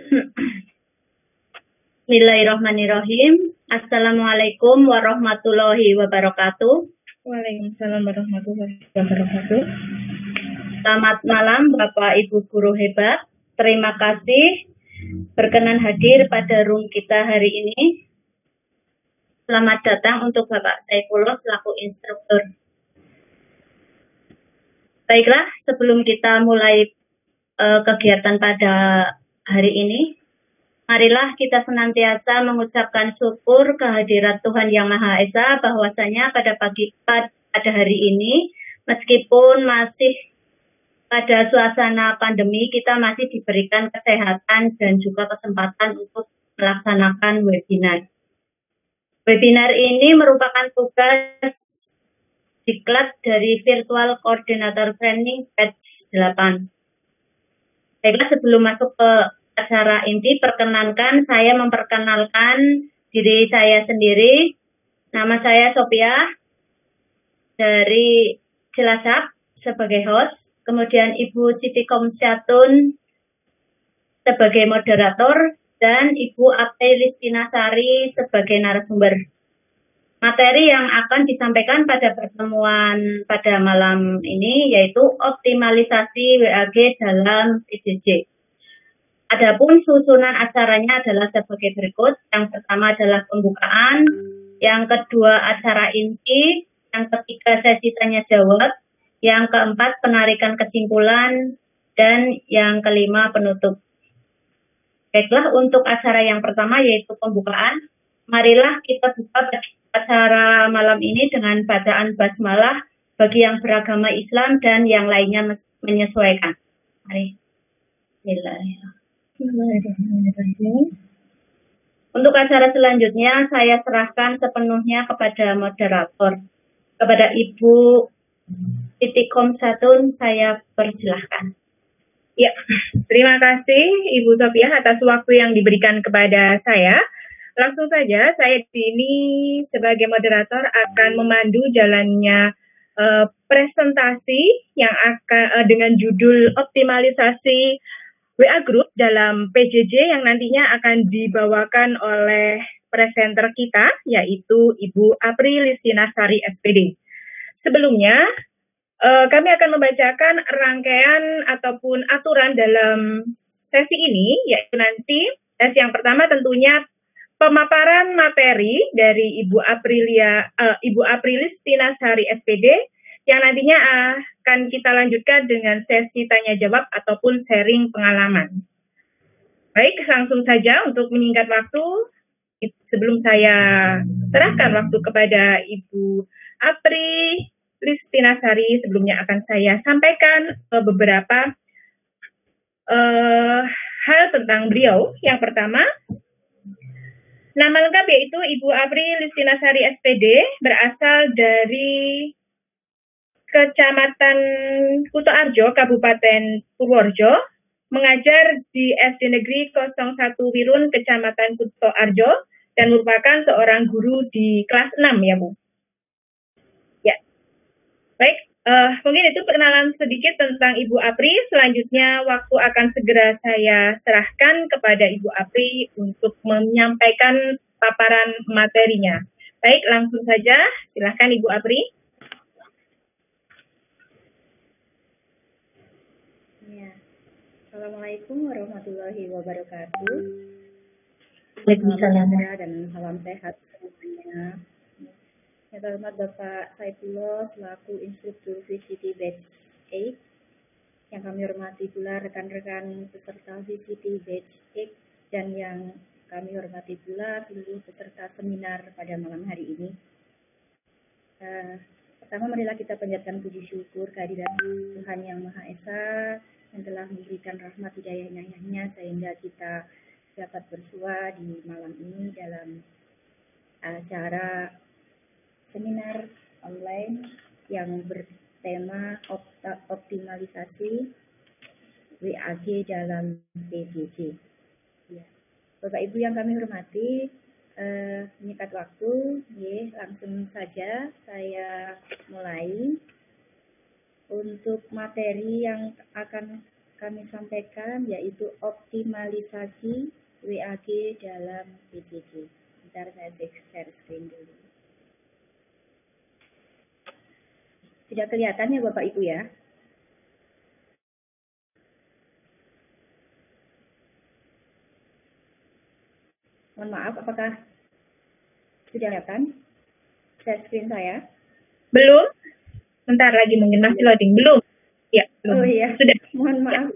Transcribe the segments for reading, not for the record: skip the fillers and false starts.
Bismillahirrahmanirrahim. Assalamualaikum warahmatullahi wabarakatuh. Waalaikumsalam warahmatullahi wabarakatuh. Selamat malam Bapak Ibu guru hebat. Terima kasih berkenan hadir pada room kita hari ini. Selamat datang untuk Bapak Saifullah selaku instruktur. Baiklah, sebelum kita mulai kegiatan pada hari ini, marilah kita senantiasa mengucapkan syukur kehadirat Tuhan Yang Maha Esa bahwasanya pada hari ini, meskipun masih pada suasana pandemi, kita masih diberikan kesehatan dan juga kesempatan untuk melaksanakan webinar. Webinar ini merupakan tugas diklat dari Virtual Coordinator Training Batch 8. Baiklah, sebelum masuk ke acara inti, perkenankan saya memperkenalkan diri saya sendiri. Nama saya Sophia dari Cilacap sebagai host, kemudian Ibu Siti Komsyatun sebagai moderator, dan Ibu Apri Listinasari sebagai narasumber. Materi yang akan disampaikan pada pertemuan pada malam ini yaitu optimalisasi WAG dalam PJJ. Adapun susunan acaranya adalah sebagai berikut. Yang pertama adalah pembukaan, yang kedua acara inti, yang ketiga sesi tanya jawab, yang keempat penarikan kesimpulan, dan yang kelima penutup. Baiklah, untuk acara yang pertama yaitu pembukaan, marilah kita buka acara malam ini dengan bacaan basmalah bagi yang beragama Islam dan yang lainnya menyesuaikan. Mari. Bismillahirrahmanirrahim. Untuk acara selanjutnya saya serahkan sepenuhnya kepada moderator. Kepada Ibu Siti Komsyatun saya persilahkan. Ya, terima kasih Ibu Sophia atas waktu yang diberikan kepada saya. Langsung saja, saya di sini sebagai moderator akan memandu jalannya presentasi yang akan dengan judul optimalisasi WA Group dalam PJJ yang nantinya akan dibawakan oleh presenter kita, yaitu Ibu Apri Listinasari SPD. Sebelumnya, kami akan membacakan rangkaian ataupun aturan dalam sesi ini, yaitu nanti sesi yang pertama tentunya pemaparan materi dari Ibu Apri Listinasari SPD yang nantinya akan kita lanjutkan dengan sesi tanya jawab ataupun sharing pengalaman. Baik, langsung saja untuk menyingkat waktu, sebelum saya serahkan waktu kepada Ibu Apri Listinasari, sebelumnya akan saya sampaikan beberapa hal tentang beliau. Yang pertama, nama lengkap yaitu Ibu Apri Listinasari SPD, berasal dari Kecamatan Kutoarjo, Kabupaten Purworejo, mengajar di SD Negeri 01 Wirun, Kecamatan Kutoarjo, dan merupakan seorang guru di kelas 6 ya Bu. Ya, baik, mungkin itu perkenalan sedikit tentang Ibu Apri. Selanjutnya waktu akan segera saya serahkan kepada Ibu Apri untuk menyampaikan paparan materinya. Baik, langsung saja silakan Ibu Apri. Ya. Assalamualaikum warahmatullahi wabarakatuh. Waalaikumsalam dan salam sehat semuanya. Yang terhormat Bapak Saifullah selaku instruktur VCT Batch 8, yang kami hormati pula rekan-rekan peserta VCT Batch 8 dan yang kami hormati pula seluruh peserta seminar pada malam hari ini. Pertama, marilah kita panjatkan puji syukur kehadirat Tuhan Yang Maha Esa yang telah memberikan rahmat hidayah-Nya sehingga kita dapat bersua di malam ini dalam acara seminar online yang bertema optimalisasi WAG dalam PJJ. Ya. Bapak Ibu yang kami hormati, menyingkat waktu, langsung saja saya mulai. Untuk materi yang akan kami sampaikan yaitu optimalisasi WAG dalam PJJ. Bentar saya share screen dulu. Sudah kelihatan ya Bapak Ibu ya? Mohon maaf, apakah sudah kelihatan share screen saya? Belum? Bentar lagi mungkin masih loading. Belum? Ya, belum. Oh iya, Sudah. mohon maaf.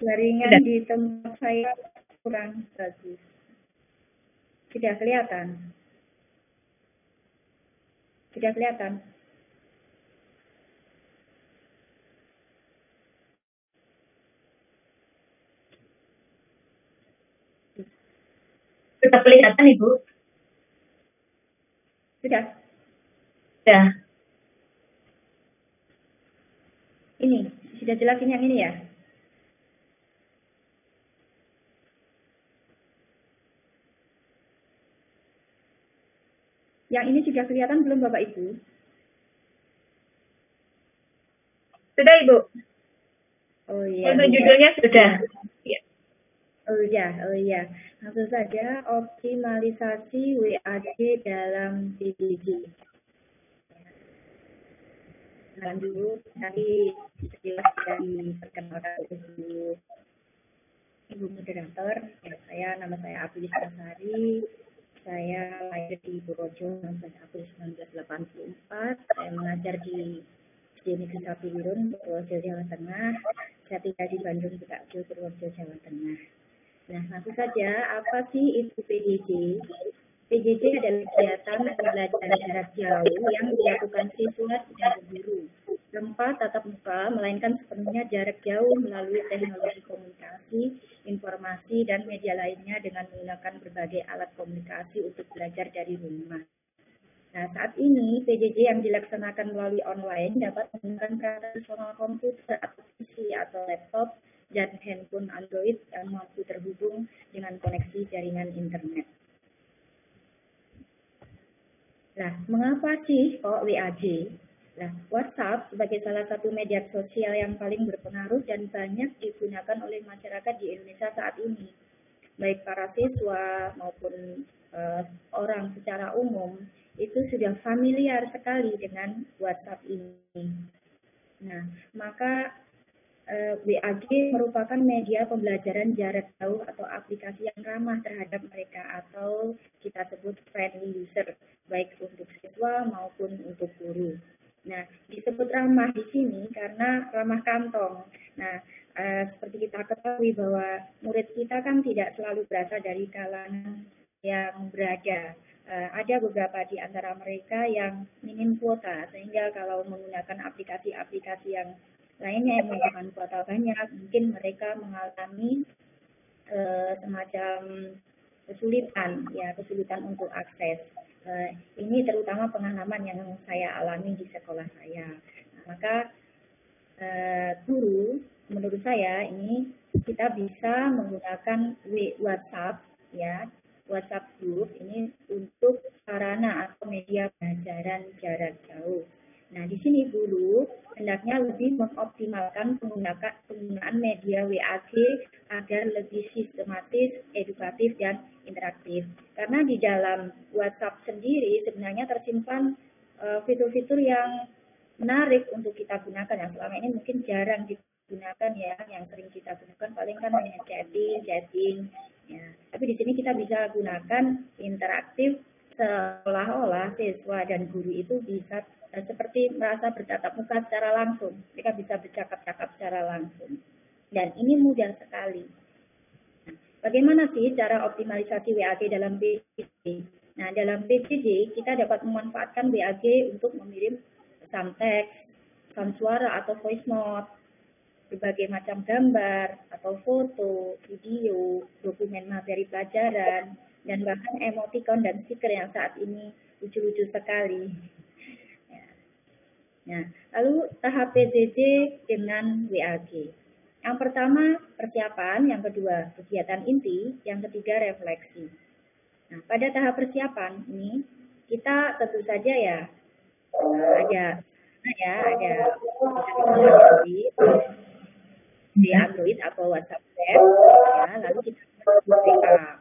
Jaringan Sudah. di tempat saya kurang bagus. Sudah kelihatan? Sudah kelihatan? Sudah kelihatan, Ibu? Sudah? Sudah. Ini, sudah jelas ini yang ini ya? Yang ini sudah kelihatan belum Bapak Ibu? Sudah, Ibu. Oh iya. Untuk judulnya sudah. Ya. Oh iya. Langsung saja, optimalisasi WAG dalam PJJ. Kenalan dulu, nanti jelas dari perkenalkan dulu. Ibu moderator, nama saya Aprilis Kasari. Saya lahir di Purworejo 19 April 1984. Saya mengajar di Negeri 1 Wirun, Purworejo, Jawa Tengah. Saya tinggal di Bandung, Bekakjo, Purworejo, Jawa Tengah. Nah, langsung saja, apa sih itu PJJ? PJJ adalah kegiatan pembelajaran jarak jauh yang dilakukan siswa dan guru tanpa tatap muka, melainkan sepenuhnya jarak jauh melalui teknologi komunikasi, informasi, dan media lainnya dengan menggunakan berbagai alat komunikasi untuk belajar dari rumah. Nah, saat ini PJJ yang dilaksanakan melalui online dapat menggunakan personal komputer atau PC atau laptop dan handphone Android yang mampu terhubung dengan koneksi jaringan internet. Nah, mengapa sih kok WAG? Nah, WhatsApp sebagai salah satu media sosial yang paling berpengaruh dan banyak digunakan oleh masyarakat di Indonesia saat ini. Baik para siswa maupun orang secara umum itu sudah familiar sekali dengan WhatsApp ini. Nah, maka WAG merupakan media pembelajaran jarak jauh atau aplikasi yang ramah terhadap mereka atau kita sebut friendly user, baik untuk siswa maupun untuk guru. Nah, disebut ramah di sini karena ramah kantong. Nah, seperti kita ketahui bahwa murid kita kan tidak selalu berasal dari kalangan yang berada. Ada beberapa di antara mereka yang minim kuota, sehingga kalau menggunakan aplikasi-aplikasi yang lainnya yang membutuhkan kuota banyak, mungkin mereka mengalami semacam kesulitan untuk akses. Ini terutama pengalaman yang saya alami di sekolah saya. Nah, maka guru, menurut saya ini kita bisa menggunakan WhatsApp, ya, WhatsApp group ini untuk sarana atau media pembelajaran jarak jauh. Nah, di sini guru hendaknya lebih mengoptimalkan penggunaan media WAG agar lebih sistematis, edukatif, dan interaktif. Karena di dalam WhatsApp sendiri sebenarnya tersimpan fitur-fitur yang menarik untuk kita gunakan. Yang selama ini mungkin jarang digunakan ya, yang sering kita gunakan paling kan hanya chatting. Ya. Tapi di sini kita bisa gunakan interaktif seolah-olah siswa dan guru itu bisa seperti merasa bertatap muka secara langsung. Mereka bisa bercakap-cakap secara langsung. Dan ini mudah sekali. Nah, bagaimana sih cara optimalisasi WAG dalam PJJ? Nah, dalam PJJ kita dapat memanfaatkan WAG untuk mengirim pesan teks, pesan suara atau voice note, berbagai macam gambar atau foto, video, dokumen materi pelajaran, dan bahkan emoticon dan stiker yang saat ini lucu-lucu sekali. Nah, lalu tahap PJJ dengan WAG. Yang pertama persiapan, yang kedua kegiatan inti, yang ketiga refleksi. Nah, pada tahap persiapan ini kita tentu saja ya ada di Android atau WhatsApp web, ya, lalu kita WA.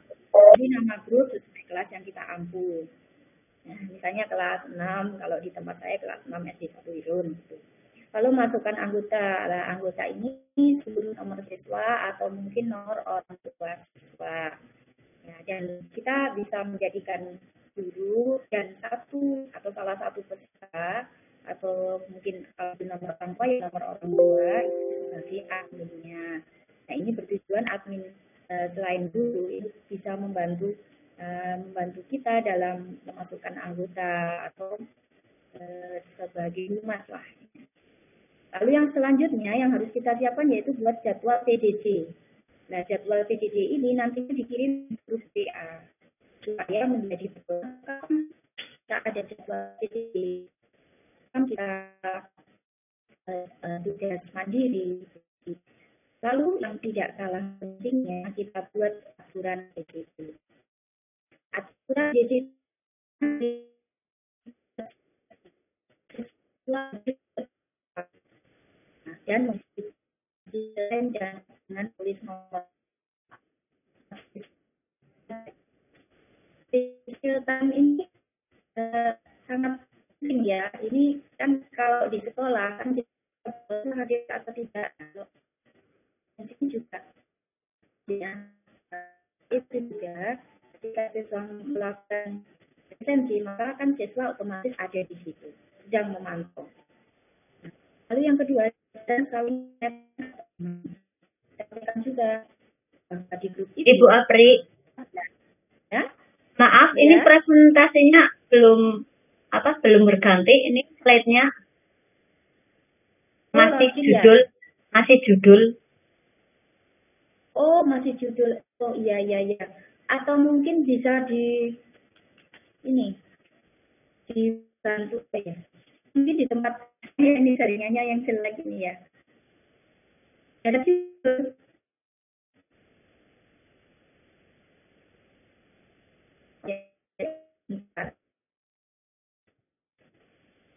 Ini nama grup sesuai kelas yang kita ampu. Nah, misalnya kelas 6, kalau di tempat saya kelas 6 SD 1 Irun. Gitu. Lalu masukkan anggota. Nah, anggota ini seluruh nomor siswa atau mungkin nomor orang tua siswa. Nah, dan kita bisa menjadikan guru dan satu atau salah satu peserta atau mungkin kalau di nomor orang tua ya nomor orang tua itu sebagai adminnya. Nah, ini bertujuan admin selain guru itu bisa membantu kita dalam memasukkan anggota atau sebagai humas lah. Lalu yang selanjutnya yang harus kita siapkan yaitu buat jadwal PDJ. Nah, jadwal PDJ ini nantinya dikirim di grup WA supaya menjadi berlengkap. Kita ada jadwal PDJ, kan kita tugas mandiri. Lalu yang tidak kalah pentingnya kita buat aturan PDJ. Aturan PDJ dan desain dengan tulis nomor. Skill time ini sangat penting ya. Ini kan kalau di sekolah kan hadir atau tidak. Ini juga ya, itu juga ketika siswa melakukan presensi maka kan siswa otomatis ada di situ sedang memantau. Lalu yang kedua dan saling juga di grup itu. Ibu Apri, ya? Maaf, ya? Ini presentasinya belum berganti. Ini slide-nya masih judul, ya? Masih judul. Oh, masih judul. Oh iya. Atau mungkin bisa dibantu ya. Mungkin di tempat ini jaringannya yang jelek ini ya. Ada sih.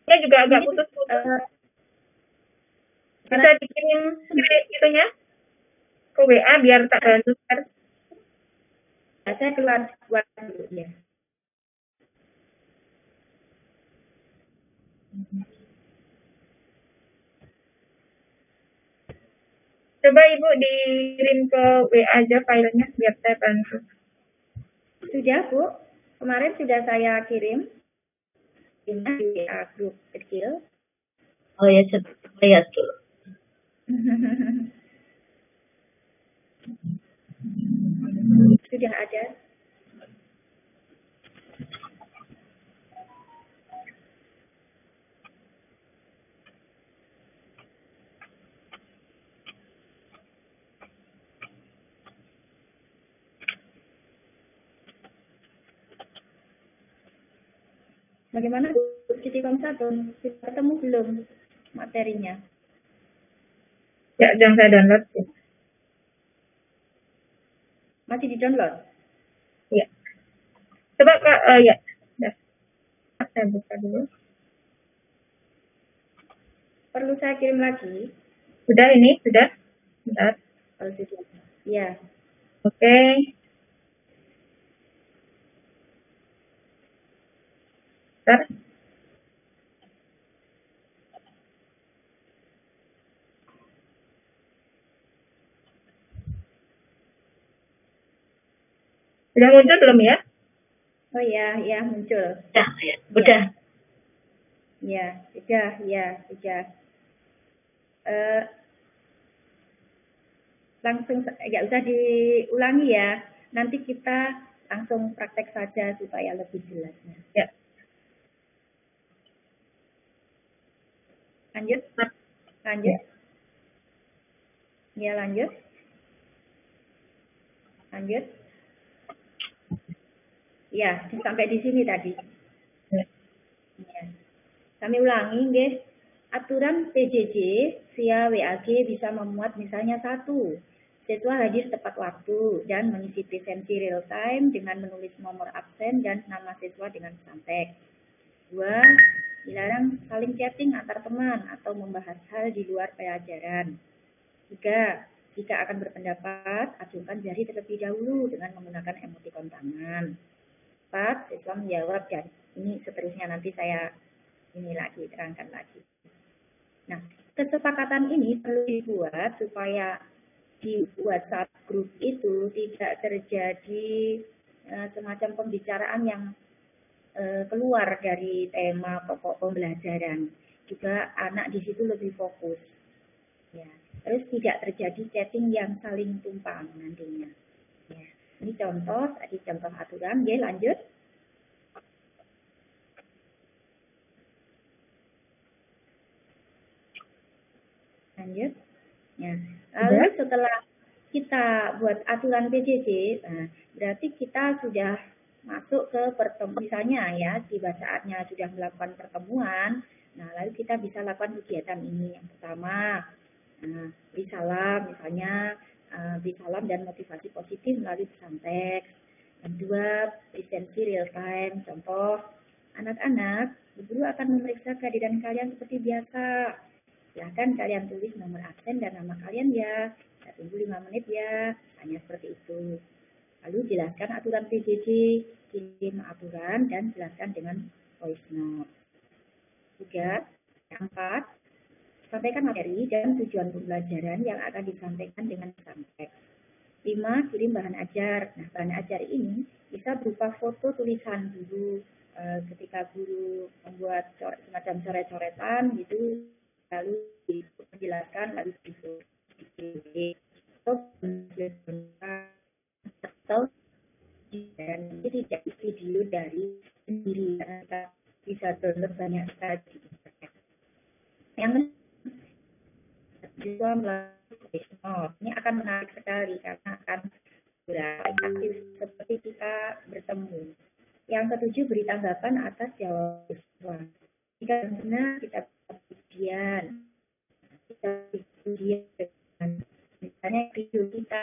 Ini juga agak putus-putus. Bisa dikirim itunya ke WA biar tak bantu share. Saya keluar buat dulu ya. Coba Ibu dikirim ke WA aja filenya biar saya bantu. Sudah Bu, kemarin sudah saya kirim di WA grup kecil. Oh ya, lihat dulu. Sudah ada. Bagaimana Siti Komsatun? Sudah ketemu belum materinya? Ya, jangan saya download. Ya. Masih di-download? Iya. Coba Kak, ya. Sudah. Saya buka dulu. Perlu saya kirim lagi? Sudah ini, sudah. Bentar. Oh, sudah. Iya. Oke. Bentar. Sudah muncul belum ya? Oh ya, muncul. Udah. Ya, sudah. Langsung nggak usah diulangi ya. Nanti kita langsung praktek saja supaya lebih jelasnya. Ya. Lanjut. Ya, lanjut. Ya, sampai di sini tadi. Ya. Kami ulangi, nggih. Aturan PJJ via WAG bisa memuat misalnya 1. Siswa hadir tepat waktu dan mengisi presensi real time dengan menulis nomor absen dan nama siswa dengan santai. 2. Dilarang saling chatting antar teman atau membahas hal di luar pelajaran. Juga, jika akan berpendapat, acungkan jari terlebih dahulu dengan menggunakan emotikon tangan. 4. Siswa menjawab, dan ini seterusnya nanti saya terangkan lagi. Nah, kesepakatan ini perlu dibuat supaya di WhatsApp grup itu tidak terjadi semacam pembicaraan yang keluar dari tema pokok pembelajaran. Juga anak di situ lebih fokus. Ya. Terus tidak terjadi chatting yang saling tumpang nantinya. Ya. Ini contoh aturan. Ya, lanjut. Lanjut. Ya. Lalu setelah kita buat aturan PJJ, nah, berarti kita sudah masuk ke pertemuan, misalnya ya, tiba saatnya sudah melakukan pertemuan, nah lalu kita bisa lakukan kegiatan ini. Yang pertama, beri salam, misalnya beri salam dan motivasi positif melalui pesan teks. Yang kedua, presensi real time, contoh, anak-anak, guru akan memeriksa kehadiran kalian seperti biasa. Silahkan kalian tulis nomor absen dan nama kalian ya. Saya tunggu 5 menit ya. Hanya seperti itu. Lalu jelaskan aturan PJJ, kirim aturan, dan jelaskan dengan voice note. 3. Yang 4. Sampaikan materi dan tujuan pembelajaran yang akan disampaikan dengan pesan teks. 5. Kirim bahan ajar. Nah, bahan ajar ini bisa berupa foto tulisan guru ketika guru membuat semacam coret-coretan gitu, lalu dijelaskan, lalu atau dan tidak video dari sendiri, bisa download banyak sekali. Yang juga melalui ini akan menarik sekali karena akan beraktif seperti kita bertemu. Yang ketujuh, beri tanggapan atas jawaban siswa. Jika benar, kita ujian. Kita ujian dengan misalnya video kita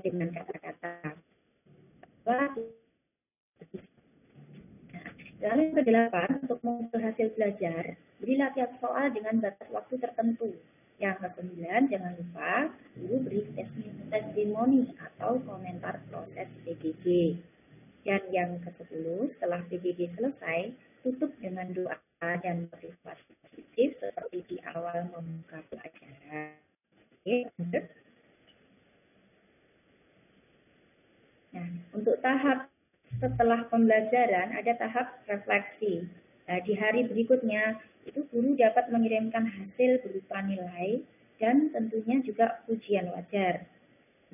dengan kata-kata. Lalu yang ke-8, untuk mengukur hasil belajar, beri latihan soal dengan batas waktu tertentu. Yang ke-9, jangan lupa guru beri testimoni atau komentar proses PJJ. Dan yang ke-10, setelah PJJ selesai, tutup dengan doa dan motivasi positif seperti di awal membuka pelajaran. Oke, lanjut. Nah, untuk tahap setelah pembelajaran ada tahap refleksi. Nah, di hari berikutnya itu guru dapat mengirimkan hasil berupa nilai dan tentunya juga ujian wajar.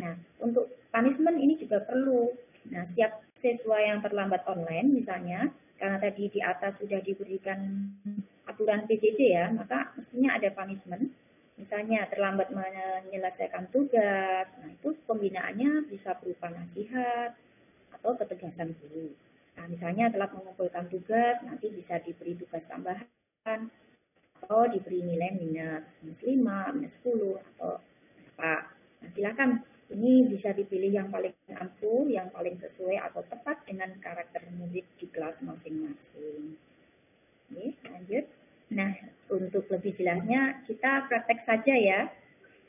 Nah, untuk punishment ini juga perlu. Nah, setiap siswa yang terlambat online misalnya, karena tadi di atas sudah diberikan aturan PJJ ya, maka mestinya ada punishment. Misalnya terlambat menyelesaikan tugas, nah itu pembinaannya bisa berupa nasihat atau ketegasan guru. Nah, misalnya telah mengumpulkan tugas, nanti bisa diberi tugas tambahan atau diberi nilai minus 5, minus 10 atau apa. Nah, silakan. Ini bisa dipilih yang paling ampuh, yang paling sesuai atau tepat dengan karakter murid di kelas masing-masing. Oke, lanjut. Nah, untuk lebih jelasnya kita praktek saja ya.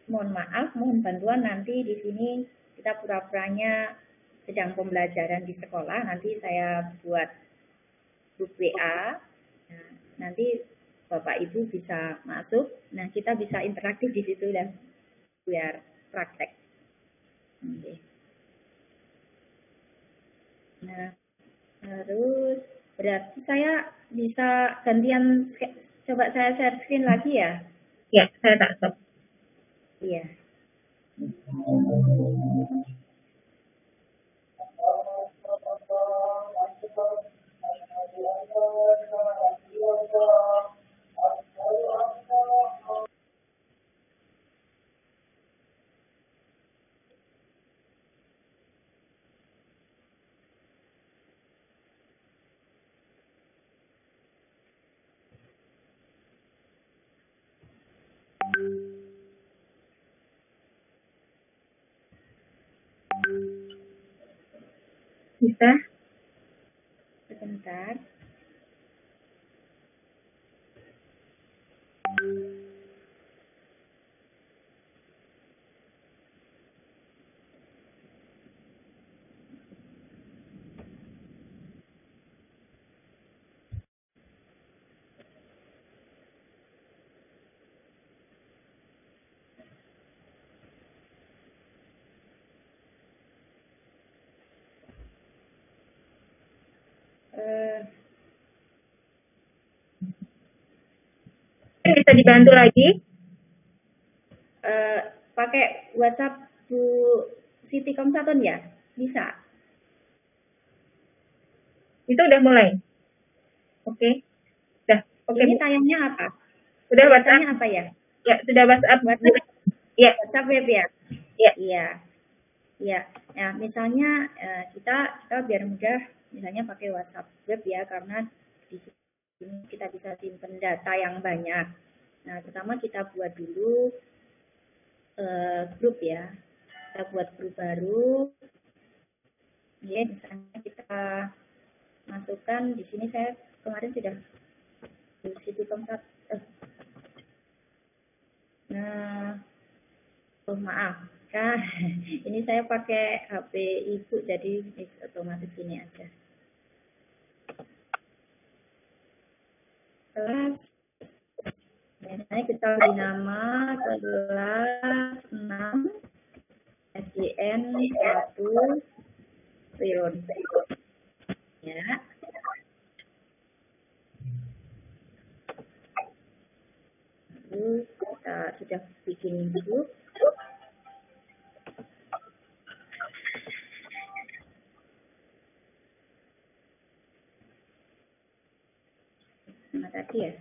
Mohon maaf, mohon bantuan nanti di sini kita pura-puranya sedang pembelajaran di sekolah. Nanti saya buat grup WA. Nah, nanti Bapak Ibu bisa masuk. Nah, kita bisa interaktif di situ dan biar praktek. Oke. Nah, terus berarti saya bisa gantian, coba saya share screen lagi ya? Ya, saya tak stop. Iya. Bisa? Sebentar. bisa dibantu lagi? Pakai WhatsApp Bu Siti Komsaton ya? Bisa. Itu udah mulai. Oke. Sudah. Oke. Ini tayangnya apa? Sudah WhatsApp. Tayangnya apa ya? Ya, sudah WhatsApp. WhatsApp. Ya. WhatsApp web ya? Ya. Iya. Ya. Nah, misalnya kita biar mudah misalnya pakai WhatsApp web ya, karena di sini kita bisa simpan data yang banyak. Nah, pertama kita buat dulu grup ya. Kita buat grup baru. Ya, misalnya kita masukkan di sini, saya kemarin sudah di situ tempat. Nah, oh maaf, kan ini saya pakai HP ibu, jadi otomatis ini aja. Kelas, biasanya kita beri nama kelas 6 SDN 1 Wirun. Ya. Lalu kita sudah bikin grup. Nah, tadi ya.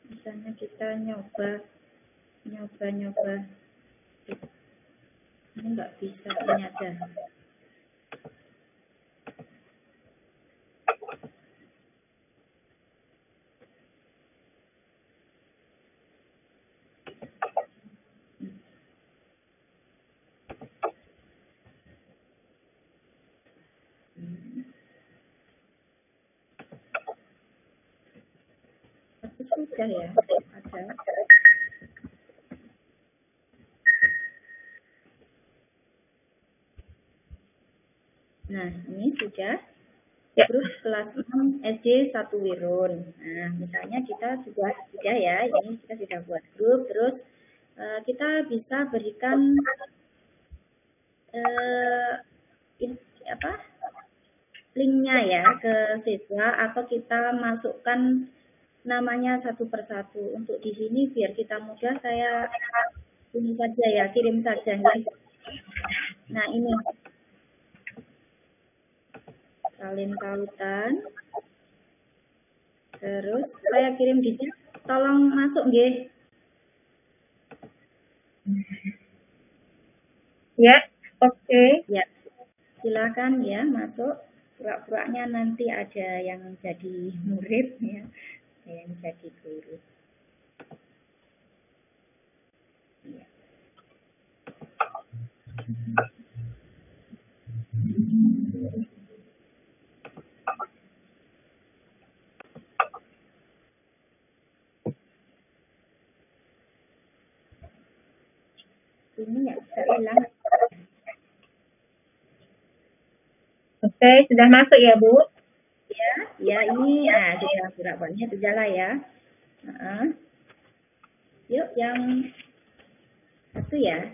Misalnya kita nyoba ini nggak bisa, ini aja. Tapi sudah ya, ada. Nah, ini sudah grup kelas 6 SD 1 Wirun. Nah, misalnya kita sudah ya, ini kita sudah buat grup, terus kita bisa berikan linknya ya ke siswa, atau kita masukkan namanya satu persatu. Untuk di sini biar kita mudah, saya ini saja ya, kirim saja ya. Nah, ini salin tautan, terus saya kirim di sini, tolong masuk nggih. Ya, oke. Ya, silakan ya masuk. Pura-puranya nanti ada yang jadi murid ya, ada yang jadi guru. Ya. Ini nggak bisa hilang. Oke, sudah masuk ya, Bu? Ya ini sudah pura-puranya sudah lah ya. Yuk yang satu ya.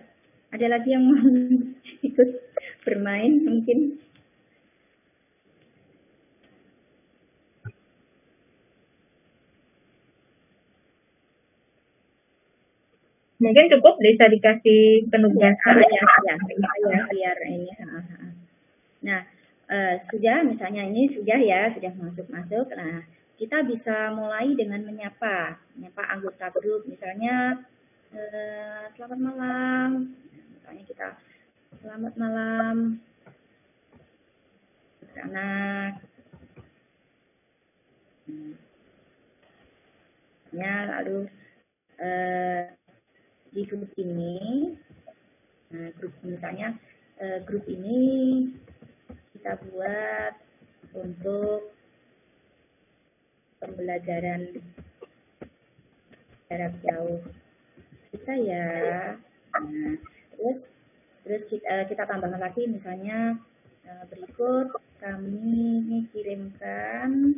Ada lagi yang mau ikut bermain mungkin? Mungkin cukup bisa dikasih penugasan ya biar ini. Nah, sudah, misalnya ini sudah ya, sudah masuk. Nah, kita bisa mulai dengan menyapa anggota grup. Misalnya selamat malam. Misalnya kita selamat malam anak. Ya, lalu di grup ini, misalnya grup ini kita buat untuk pembelajaran jarak jauh, bisa ya. Nah, terus kita tambahkan lagi, misalnya berikut kami kirimkan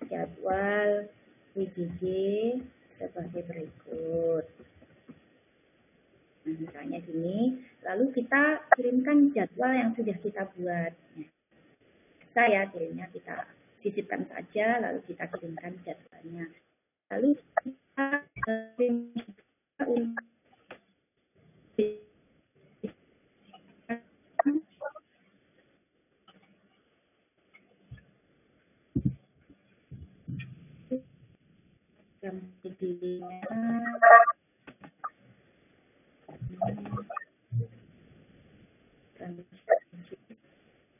jadwal PJJ sebagai berikut. Nah, misalnya gini, lalu kita kirimkan jadwal yang sudah kita buat. Nah, saya kirimnya kita sisipkan saja, lalu kita kirimkan jadwalnya. Lalu kita kirim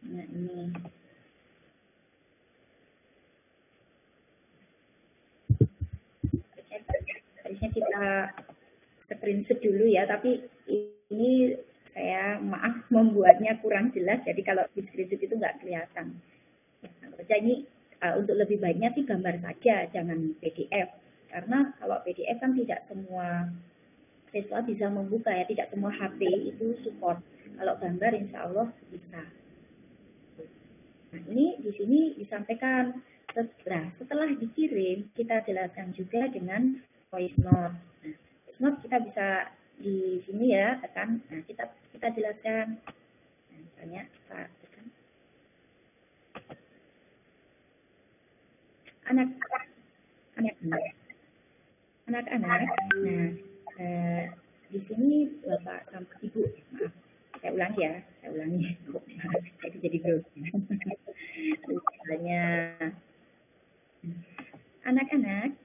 nah ini harusnya kita screenshot dulu ya, tapi ini saya maaf membuatnya kurang jelas, jadi kalau di screenshot itu nggak kelihatan. Nah, ini untuk lebih baiknya sih gambar saja, jangan PDF, karena kalau PDF kan tidak semua siswa bisa membuka ya, tidak semua HP itu support. Kalau gambar insya Allah bisa. Nah, ini di sini disampaikan setelah dikirim kita jelaskan juga dengan voice note. Nah, voice note kita bisa di sini ya tekan. Nah, kita jelaskan. Nah, misalnya kita tekan anak-anak. Nah, di sini Bapak sama Ibu, maaf, saya ulangi. Saya jadi grogi. Misalnya anak-anak,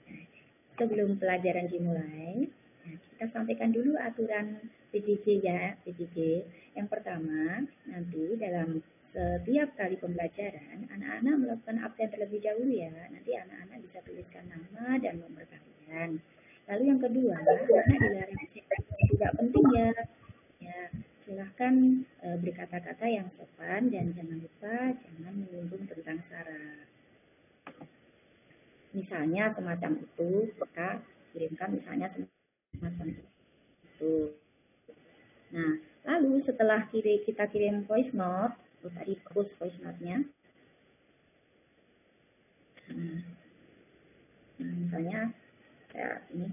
sebelum pelajaran dimulai, nah, kita sampaikan dulu aturan PJJ ya, PJJ. Yang pertama, nanti dalam setiap kali pembelajaran, anak-anak melakukan absen terlebih dahulu ya. Nanti anak-anak bisa tuliskan nama dan nomor kalian. Lalu yang kedua, anak dilarang tidak penting ya. Ya, silahkan berkata-kata yang sopan dan jangan lupa jangan menyinggung tentang syarat. Misalnya semacam itu, kita kirimkan misalnya semacam itu. Nah, lalu setelah kita kirim voice note, tadi post voice note-nya. Nah, misalnya kayak ini.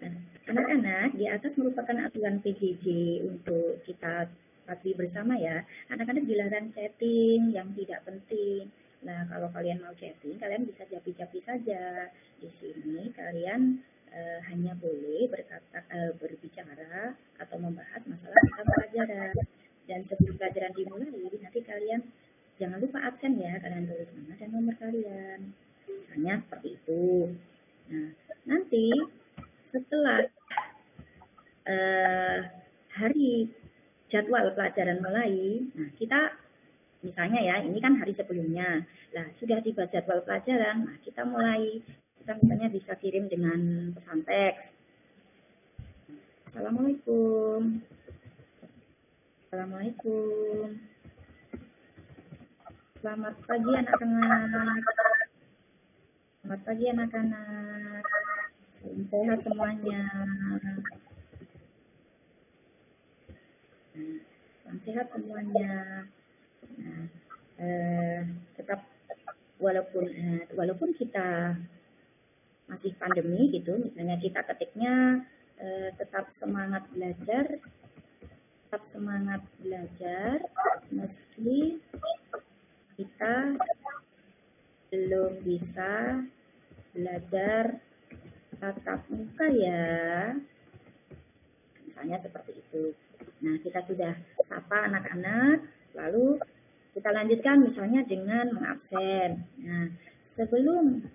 Nah, anak-anak, di atas merupakan aturan PJJ untuk kita patuhi bersama ya. Anak-anak dilarang chatting yang tidak penting. Nah, kalau kalian mau chatting, kalian bisa japi-japi saja. Di sini kalian hanya boleh berbicara atau membahas masalah tentang pelajaran. Dan sebelum pelajaran dimulai, nanti kalian jangan lupa absen ya, kalian tulis nama dan nomor kalian. Misalnya seperti itu. Nah, nanti setelah hari jadwal pelajaran mulai, nah kita misalnya ya, ini kan hari sebelumnya. Nah, sudah tiba jadwal pelajaran, nah kita misalnya bisa kirim dengan pesan teks. Assalamualaikum. Selamat pagi anak-anak. Sehat semuanya. Nah, tetap walaupun kita masih pandemi gitu, misalnya kita ketiknya tetap semangat belajar meski kita belum bisa belajar tatap muka ya, misalnya seperti itu. Nah, kita sudah sapa anak-anak, lalu kita lanjutkan misalnya dengan mengabsen. Nah, sebelum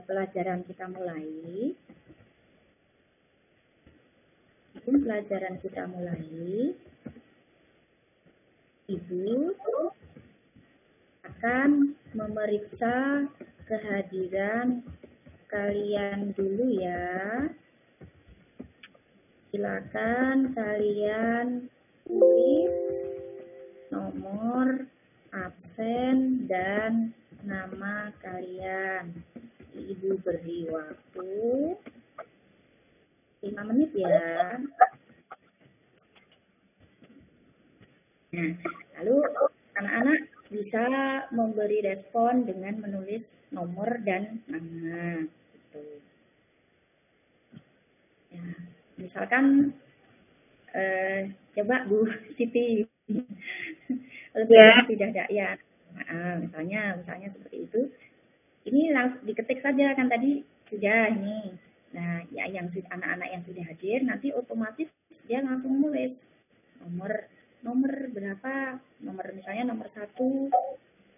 pelajaran kita mulai, Ibu akan memeriksa kehadiran kalian dulu ya. Silakan kalian tulis nomor absen dan nama kalian. Ibu beri waktu 5 menit ya. Nah, lalu anak-anak bisa memberi respon dengan menulis nomor dan nama. Gitu. Ya, misalkan coba Bu Siti, sudah ada ya. Misalnya seperti itu. Ini langsung diketik saja kan tadi sudah ini. Nah, ya yang anak-anak yang sudah hadir nanti otomatis dia langsung nulis nomor berapa, misalnya nomor 1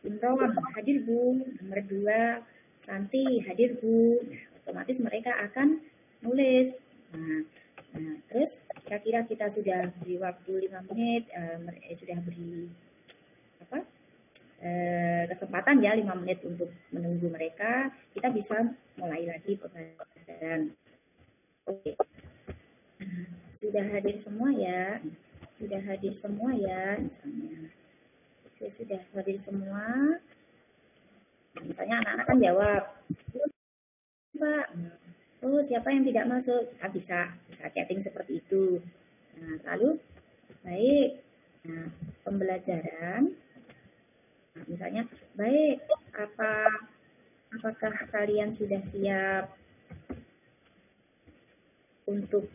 Imron hadir Bu, nomor 2 Santi hadir Bu. Nah, otomatis mereka akan nulis. Nah, terus kira-kira kita sudah beri waktu 5 menit, sudah beri kesempatan ya 5 menit untuk menunggu mereka, kita bisa mulai lagi pembelajaran. Oke. Sudah hadir semua ya? Misalnya. Sudah hadir semua. Misalnya anak-anak kan jawab, Pak, siapa yang tidak masuk? Bisa chatting seperti itu. Nah, lalu baik. Nah, pembelajaran. Nah, misalnya, baik, apakah kalian sudah siap untuk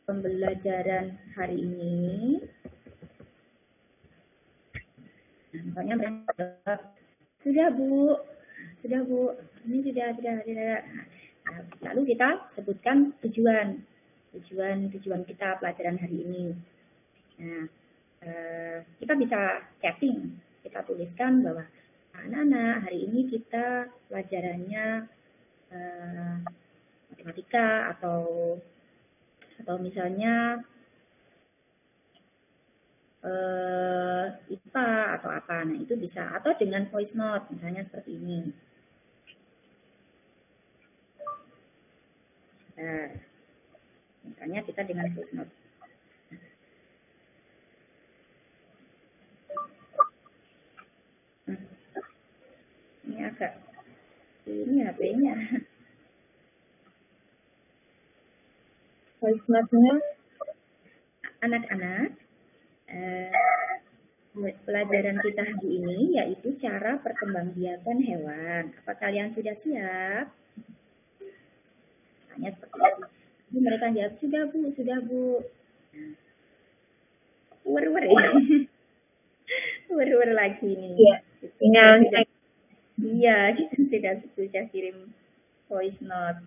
pembelajaran hari ini? Nah, misalnya mereka sudah Bu, ini sudah. Nah, lalu kita sebutkan tujuan kita pelajaran hari ini. Nah, kita bisa chatting. Kita tuliskan bahwa anak-anak hari ini kita pelajarannya matematika atau misalnya IPA atau apa. Nah, itu bisa. Atau dengan voice note misalnya seperti ini. Nah, misalnya kita dengan voice note. Ini agak ini HP-nya. Voice note-nya anak-anak, pelajaran kita hari ini yaitu cara perkembangbiakan hewan. Apa kalian sudah siap? Tanya seperti itu. Jadi mereka jawab sudah Bu. Wer lagi nih. Iya. Kita sudah kirim voice note.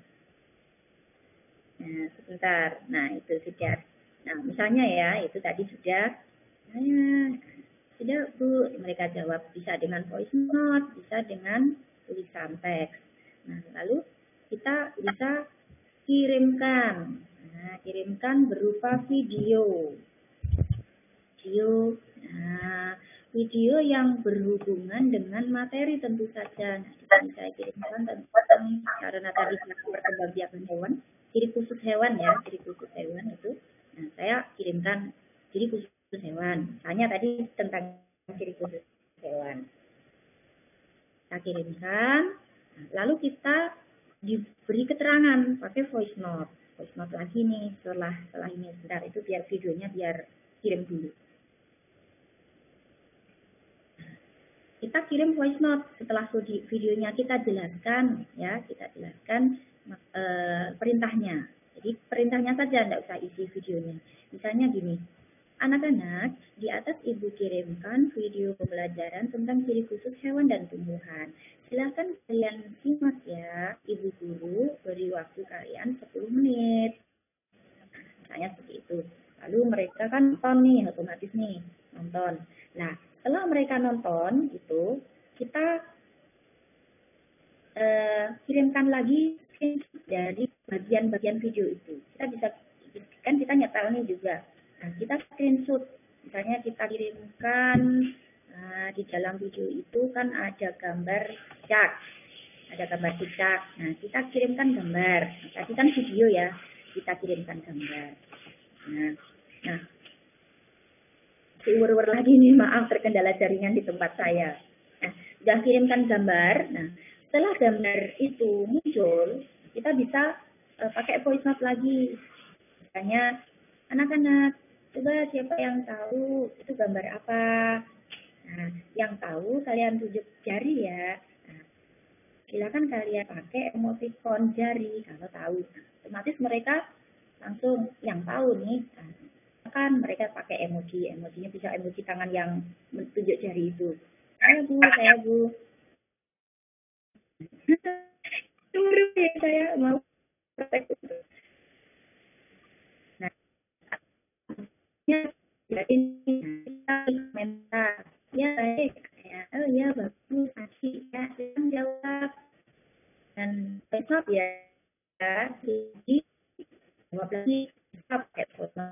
Nah, sebentar. Nah, itu sudah. Nah, misalnya ya, itu tadi sudah. Sudah Bu, mereka jawab bisa dengan voice note, bisa dengan tulisan teks. Nah, lalu kita bisa kirimkan. Nah, kirimkan berupa video. Nah, video yang berhubungan dengan materi tentu saja. Nah, kita bisa kirimkan tentang karena tadi perkembangbiakan hewan, ciri khusus hewan itu. Nah, saya kirimkan ciri khusus hewan. Misalnya tadi tentang ciri khusus hewan. Kita kirimkan, lalu kita diberi keterangan pakai voice note. Voice note lagi nih setelah ini. Sebentar, itu biar videonya kirim dulu. Kita kirim voice note setelah videonya kita jelaskan perintahnya. Jadi perintahnya saja, tidak usah isi videonya. Misalnya gini, anak-anak, di atas Ibu kirimkan video pembelajaran tentang ciri khusus hewan dan tumbuhan. Silakan kalian simak ya, Ibu Guru beri waktu kalian 10 menit. Misalnya seperti itu. Lalu mereka kan nonton nih, otomatis nih, nonton. Nah, setelah mereka nonton itu, kita kirimkan lagi dari bagian-bagian video itu. Kita bisa, kan kita nyetel nih juga. Nah, kita screenshot. Misalnya kita kirimkan, di dalam video itu kan ada gambar cicak. Nah, kita kirimkan gambar. Tadi kan video ya, kita kirimkan gambar. Nah, wer lagi nih, maaf terkendala jaringan di tempat saya. Nah, sudah kirimkan gambar. Nah, setelah gambar itu muncul, kita bisa pakai voice note lagi. Misalnya, anak-anak, coba siapa yang tahu itu gambar apa? Nah, yang tahu kalian tunjuk jari ya. Nah, silakan kalian pakai emoticon jari kalau tahu. Otomatis mereka langsung yang tahu nih. Nah, kan mereka pakai emojinya bisa emoji tangan yang tunjuk jari itu. Saya Bu. Tunggu ya, saya mau praktek itu. Nah, ya ini kita komentar. Ya baik, ya, oh ya bagus, asik ya, silakan jawab. Dan besok ya, jadi jawab lagi, pakai foto.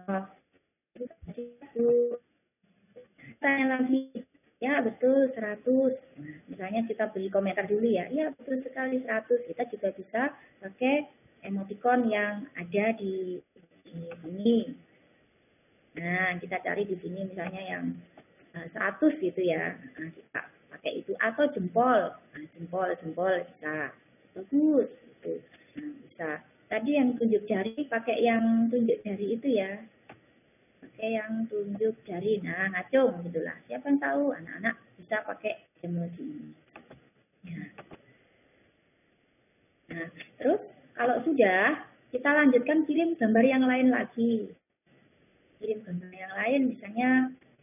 Tanya lagi, ya betul 100. Nah, misalnya kita beri komentar dulu ya, ya betul sekali 100. Kita juga bisa pakai emoticon yang ada di sini. Nah, kita cari di sini misalnya yang 100 gitu ya. Nah, kita pakai itu atau jempol. Nah, jempol bisa. Bagus gitu. Nah, bisa. Tadi yang tunjuk jari pakai yang tunjuk jari itu ya. Pakai yang tunjuk jari. Nah, ngacung gitulah. Siapa yang tahu? Anak-anak bisa pakai emoji ini. Ya. Nah, terus kalau sudah, kita lanjutkan kirim gambar yang lain lagi. Kirim gambar yang lain, misalnya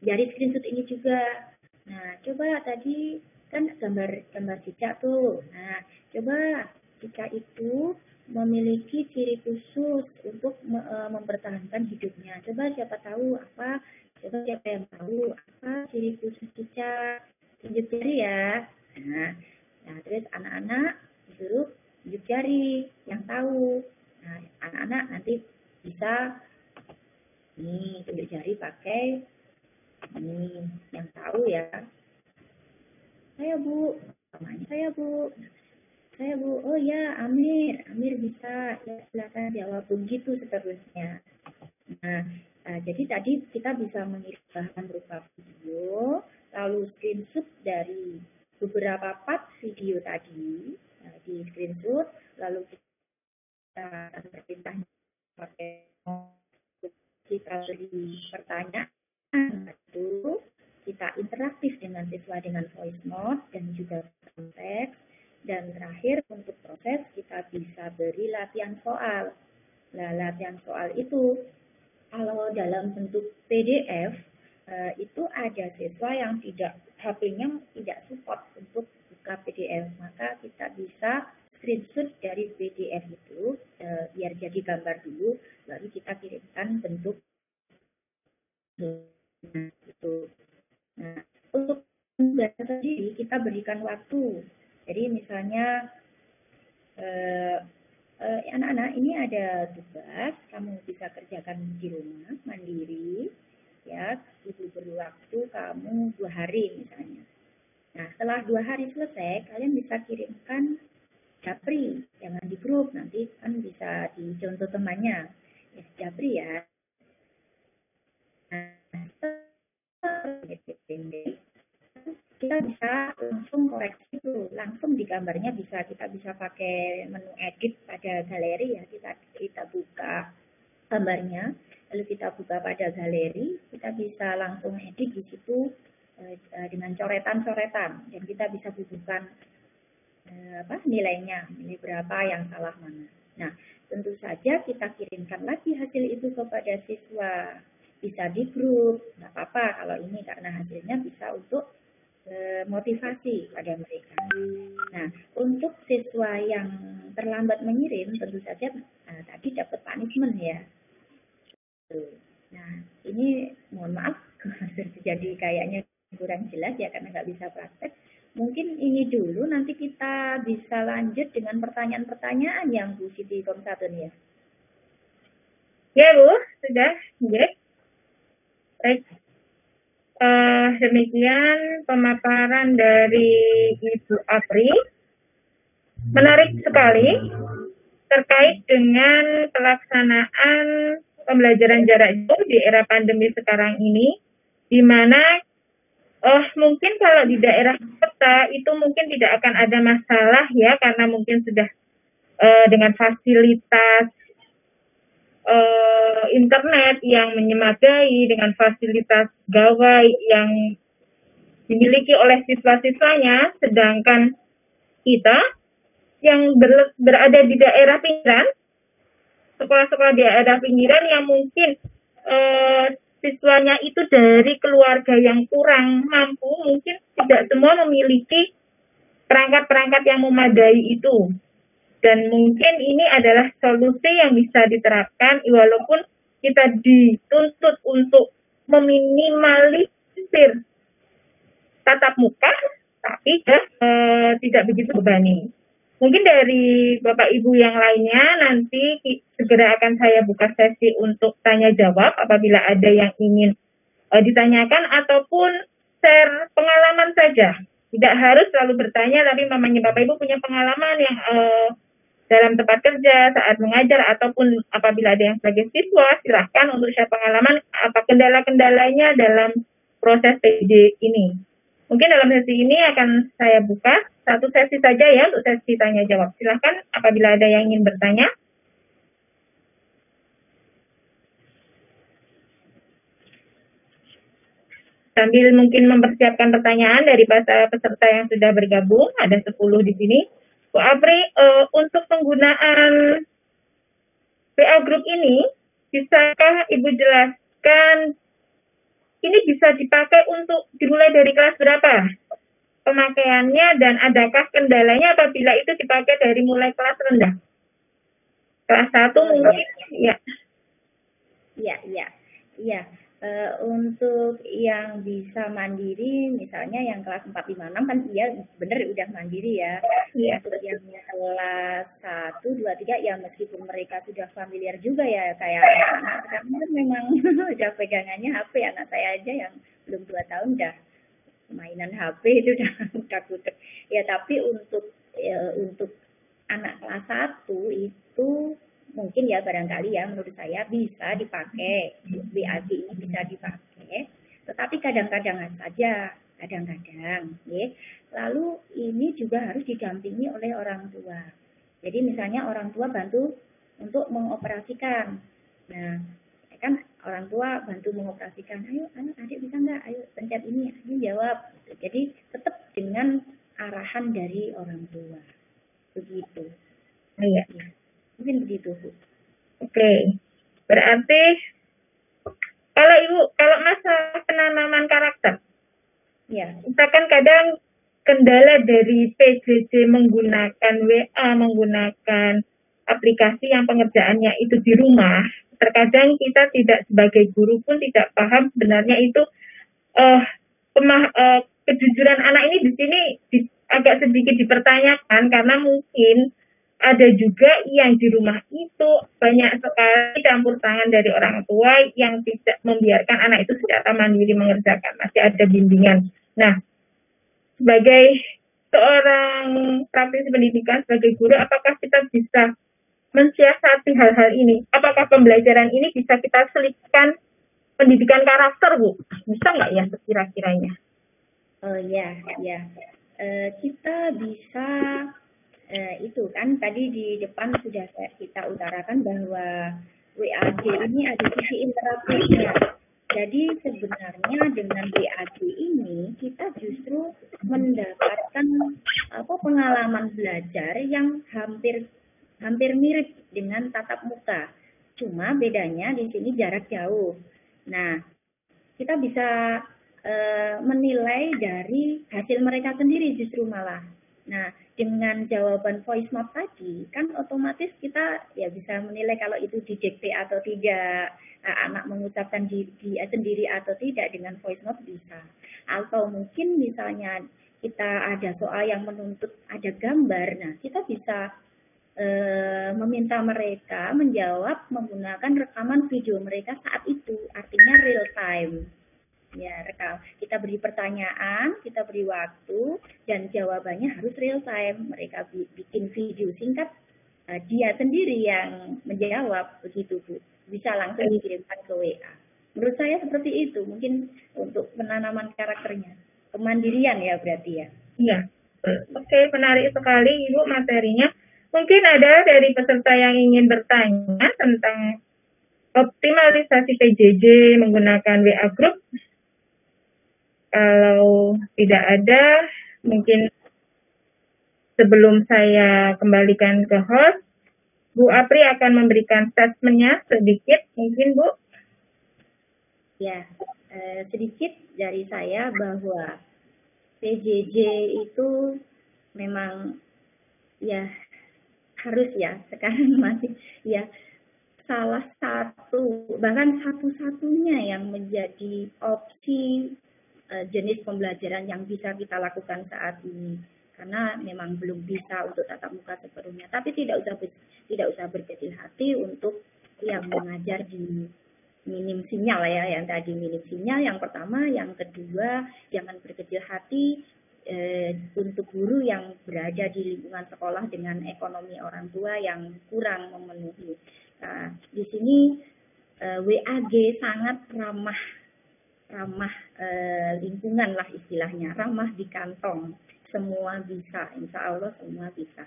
dari screenshot ini juga. Nah, coba tadi kan gambar cicak tuh. Nah, coba cicak itu memiliki ciri khusus untuk mempertahankan hidupnya. Coba siapa tahu apa? Coba siapa yang tahu apa ciri khusus cicak? Tunjuk jari ya. Nah terus anak-anak disuruh tunjuk jari yang tahu. Nah, anak-anak nanti bisa nih tunjuk jari pakai ini yang tahu ya. Saya Bu, namanya saya Bu. Oh ya, Amir bisa. Ya silakan jawab begitu seterusnya. Nah, jadi tadi kita bisa mengirim bahan berupa video, lalu screenshot dari beberapa part video tadi di screenshot, lalu kita perintahnya pakai kita beri pertanyaan itu kita interaktif dengan siswa dengan voice note dan juga teks, dan terakhir untuk proses kita bisa beri latihan soal. Nah, latihan soal itu kalau dalam bentuk PDF itu ada siswa yang tidak HP-nya tidak support untuk buka PDF, maka kita bisa screenshot dari PDF itu biar jadi gambar dulu, lalu kita kirimkan bentuk itu. Nah, untuk tugas sendiri kita berikan waktu. Jadi misalnya anak-anak ini ada tugas, kamu bisa kerjakan di rumah mandiri, ya. Ibu beri waktu kamu 2 hari misalnya. Nah, setelah 2 hari selesai, kalian bisa kirimkan japri, jangan di grup, nanti kan bisa dicontoh temannya. Ya, japri ya. Nah, kita bisa langsung koreksi tuh, langsung di gambarnya kita bisa pakai menu edit pada galeri ya, kita buka gambarnya, lalu kita buka pada galeri, kita bisa langsung edit di situ dengan coretan-coretan, dan kita bisa bubuhkan nilai berapa yang salah mana. Nah, tentu saja kita kirimkan lagi hasil itu kepada siswa, bisa di grup, nggak apa-apa kalau ini karena hasilnya bisa untuk motivasi pada mereka. Nah, untuk siswa yang terlambat mengirim, tentu saja tadi dapat punishment ya. Nah, ini mohon maaf jadi kayaknya kurang jelas ya karena nggak bisa praktek. Mungkin ini dulu, nanti kita bisa lanjut dengan pertanyaan-pertanyaan yang Bu Siti Komsatun ya. Ya Bu, sudah. Ya. Baik. Demikian pemaparan dari Ibu Apri. Menarik sekali terkait dengan pelaksanaan pembelajaran jarak jauh di era pandemi sekarang ini, di mana mungkin kalau di daerah kota itu mungkin tidak akan ada masalah ya, karena mungkin sudah dengan fasilitas internet yang menyemagai, dengan fasilitas gawai yang dimiliki oleh siswa-siswanya, sedangkan kita yang berada di daerah pinggiran, sekolah-sekolah di daerah pinggiran yang mungkin siswanya itu dari keluarga yang kurang mampu, mungkin tidak semua memiliki perangkat-perangkat yang memadai itu. Dan mungkin ini adalah solusi yang bisa diterapkan walaupun kita dituntut untuk meminimalisir tatap muka, tapi tidak begitu bebani. Mungkin dari Bapak Ibu yang lainnya nanti segera akan saya buka sesi untuk tanya jawab apabila ada yang ingin ditanyakan ataupun share pengalaman saja. Tidak harus selalu bertanya, tapi mamanya Bapak Ibu punya pengalaman yang dalam tempat kerja, saat mengajar, ataupun apabila ada yang sebagai siswa, silahkan untuk share pengalaman apa kendala-kendalanya dalam proses PJJ ini. Mungkin dalam sesi ini akan saya buka satu sesi saja ya untuk sesi tanya jawab. Silahkan apabila ada yang ingin bertanya. Sambil mungkin mempersiapkan pertanyaan dari para peserta yang sudah bergabung, ada 10 di sini. Bu Apri, untuk penggunaan WA Group ini, bisakah Ibu jelaskan ini bisa dipakai untuk dimulai dari kelas berapa pemakaiannya dan adakah kendalanya apabila itu dipakai dari mulai kelas rendah? Kelas 1 mungkin, ya. Iya. Untuk yang bisa mandiri, misalnya yang kelas 4, 5, 6 kan iya benar udah mandiri ya. Iya. Untuk yang kelas 1, 2, 3 ya meskipun mereka sudah familiar juga ya kayak anak sekarang kan memang udah pegangannya HP. Anak saya aja yang belum 2 tahun udah mainan HP itu udah kutek. Ya tapi untuk anak kelas 1 itu mungkin ya barangkali ya menurut saya bisa dipakai, WAG ini bisa dipakai, tetapi kadang-kadang saja, kadang-kadang, ya. Lalu ini juga harus didampingi oleh orang tua. Jadi misalnya orang tua bantu untuk mengoperasikan. Nah, kan orang tua bantu mengoperasikan, ayo adik bisa nggak, ayo pencet ini jawab. Jadi tetap dengan arahan dari orang tua, begitu. Iya. Mungkin begitu, Bu. Oke. Berarti kalau masalah penanaman karakter, Ya. kita kan kadang kendala dari PJJ menggunakan WA, menggunakan aplikasi yang pengerjaannya itu di rumah. Terkadang kita tidak sebagai guru pun tidak paham sebenarnya itu kejujuran anak ini di sini agak sedikit dipertanyakan karena mungkin ada juga yang di rumah itu banyak sekali campur tangan dari orang tua yang tidak membiarkan anak itu secara mandiri mengerjakan. Masih ada bimbingan. Nah, sebagai seorang praktisi pendidikan, sebagai guru, apakah kita bisa mensiasati hal-hal ini? Apakah pembelajaran ini bisa kita selipkan pendidikan karakter, Bu? Bisa nggak ya kira-kiranya? Oh ya. Kita bisa itu kan tadi di depan sudah kita utarakan bahwa WAG ini ada sisi interaktifnya. Jadi sebenarnya dengan WAG ini kita justru mendapatkan pengalaman belajar yang hampir mirip dengan tatap muka. Cuma bedanya di sini jarak jauh. Nah, kita bisa menilai dari hasil mereka sendiri justru malah. Nah, dengan jawaban voice note tadi, kan otomatis kita ya bisa menilai kalau itu didikte atau tidak, anak mengucapkan sendiri atau tidak dengan voice note bisa. Atau mungkin misalnya kita ada soal yang menuntut ada gambar, nah kita bisa meminta mereka menjawab menggunakan rekaman video mereka saat itu, artinya real time. Ya, rekam. Kita beri pertanyaan, kita beri waktu, dan jawabannya harus real time. Mereka bikin video singkat, dia sendiri yang menjawab, begitu Bu. Bisa langsung dikirimkan ke WA. Menurut saya seperti itu, mungkin untuk penanaman karakternya. Kemandirian ya berarti ya. Iya. Oke, menarik sekali Ibu materinya. Mungkin ada dari peserta yang ingin bertanya tentang optimalisasi PJJ menggunakan WA Group. Kalau tidak ada, mungkin sebelum saya kembalikan ke host, Bu Apri akan memberikan statementnya sedikit, mungkin Bu. Ya, sedikit dari saya bahwa PJJ itu memang ya harus ya sekarang masih ya salah satu bahkan satu-satunya yang menjadi opsi jenis pembelajaran yang bisa kita lakukan saat ini, karena memang belum bisa untuk tatap muka sepenuhnya. Tapi tidak usah berkecil hati untuk yang mengajar di minim sinyal ya, yang tadi minim sinyal yang pertama, yang kedua jangan berkecil hati untuk guru yang berada di lingkungan sekolah dengan ekonomi orang tua yang kurang memenuhi. Nah, di sini WAG sangat ramah lingkungan lah istilahnya, ramah di kantong, semua bisa, insya Allah semua bisa.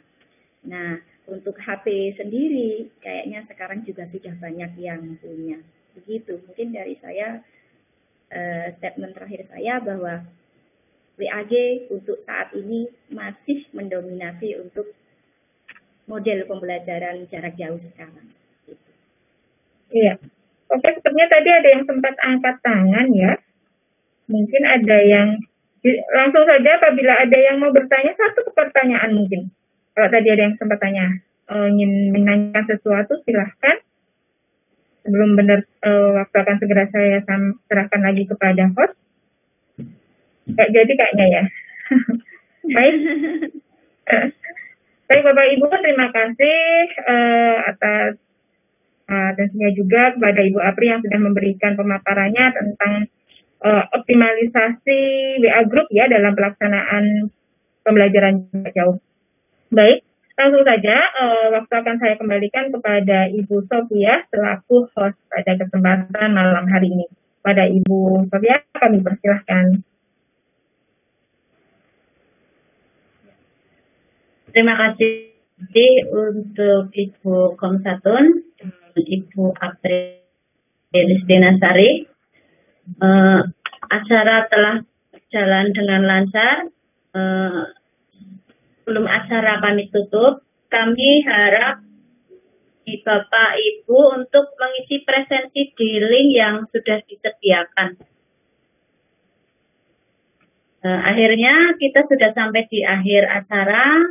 Nah, untuk HP sendiri kayaknya sekarang juga sudah banyak yang punya. Begitu, mungkin dari saya statement terakhir saya bahwa WAG untuk saat ini masih mendominasi untuk model pembelajaran jarak jauh sekarang. Iya. Oke, sepertinya tadi ada yang sempat angkat tangan ya. Mungkin ada yang langsung saja apabila ada yang mau bertanya, satu pertanyaan mungkin. Kalau tadi ada yang sempat tanya, ingin menanyakan sesuatu, silahkan. Sebelum benar waktu akan segera saya serahkan lagi kepada host. Nggak jadi kayaknya ya. Baik. Baik Bapak Ibu, terima kasih atas tentunya juga kepada Ibu Apri yang sudah memberikan pemaparannya tentang optimalisasi WA Group ya dalam pelaksanaan pembelajaran jarak jauh. Baik, langsung saja waktu akan saya kembalikan kepada Ibu Sofia selaku host pada kesempatan malam hari ini. Pada Ibu Sofia, kami persilahkan. Terima kasih untuk Ibu Komsatun, Ibu Apri Listinasari. Acara telah berjalan dengan lancar. Sebelum acara kami tutup, kami harap Bapak Ibu untuk mengisi presensi di link yang sudah disediakan. Akhirnya kita sudah sampai di akhir acara.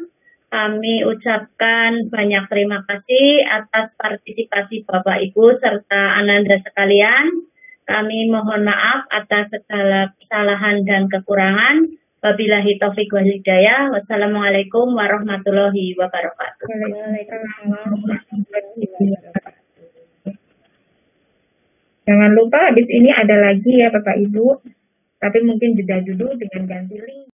Kami ucapkan banyak terima kasih atas partisipasi Bapak Ibu serta Ananda sekalian. Kami mohon maaf atas segala kesalahan dan kekurangan. Wabillahi taufiq wal hidayah. Wassalamualaikum warahmatullahi wabarakatuh. Jangan lupa habis ini ada lagi ya Bapak Ibu. Tapi mungkin jeda dulu dengan ganti link.